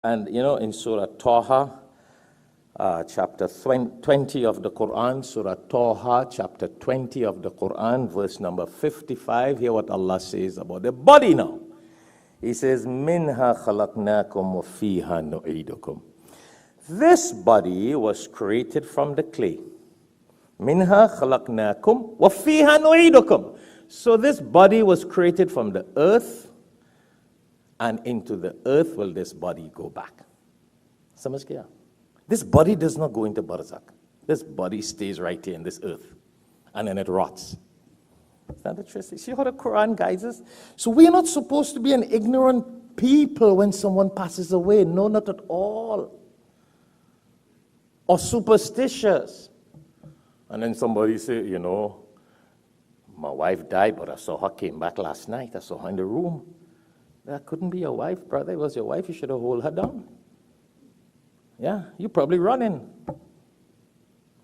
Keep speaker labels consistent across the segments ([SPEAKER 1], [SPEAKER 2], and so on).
[SPEAKER 1] And you know, in Surah Taha, chapter 20 of the Quran, Surah Taha, chapter 20 of the Quran, verse number 55, hear what Allah says about the body now. He says, Minha khalaqnakum wa fiha nu'idukum. This body was created from the clay. Minha khalaqnakum wa fiha nu'idukum. So this body was created from the earth, and into the earth will this body go back. Samajh gaya? This body does not go into barzakh. This body stays right here in this earth, and then it rots. Is that interesting? See how the Quran guides us? So we are not supposed to be an ignorant people when someone passes away. No, not at all. Or superstitious. And then somebody say, you know, my wife died, but I saw her came back last night. I saw her in the room. That couldn't be your wife, brother. It was your wife. You should have held her down. Yeah, you're probably running.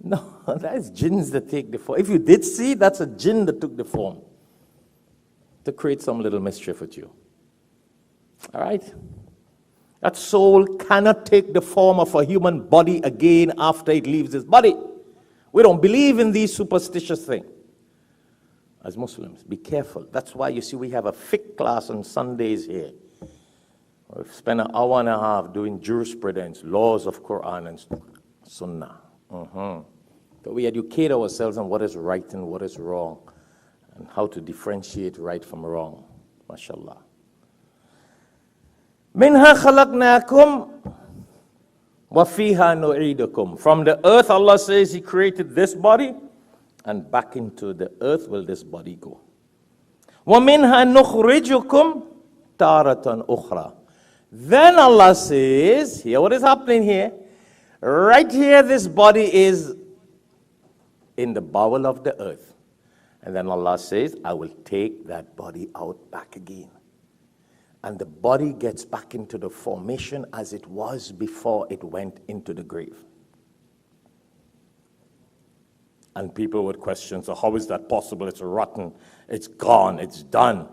[SPEAKER 1] No, that is jinns that take the form. If you did see, that's a jinn that took the form to create some little mischief with you. All right? That soul cannot take the form of a human body again after it leaves its body. We don't believe in these superstitious things. As Muslims, be careful. That's why you see we have a fiqh class on Sundays here. We've spent an hour and a half doing jurisprudence, laws of Quran and Sunnah. But we educate ourselves on what is right and what is wrong, and how to differentiate right from wrong. MashaAllah. Minha khalaqnakum wa fiha nu'idukum. From the earth, Allah says He created this body, and back into the earth will this body go. Wa minha nukhrijukum taratan ukhra. Then Allah says, here what is happening here? Right here, this body is in the bowel of the earth. And then Allah says, I will take that body out back again. And the body gets back into the formation as it was before it went into the grave. And people would question, so how is that possible? It's rotten, it's gone, it's done.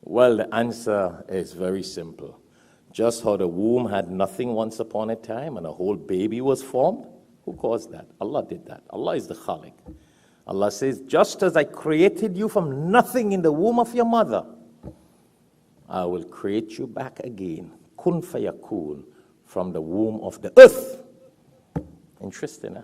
[SPEAKER 1] Well, the answer is very simple. Just how the womb had nothing once upon a time and a whole baby was formed, who caused that? Allah did that. Allah is the Khaliq. Allah says, just as I created you from nothing in the womb of your mother, I will create you back again, kun fayakun, from the womb of the earth. Interesting, huh?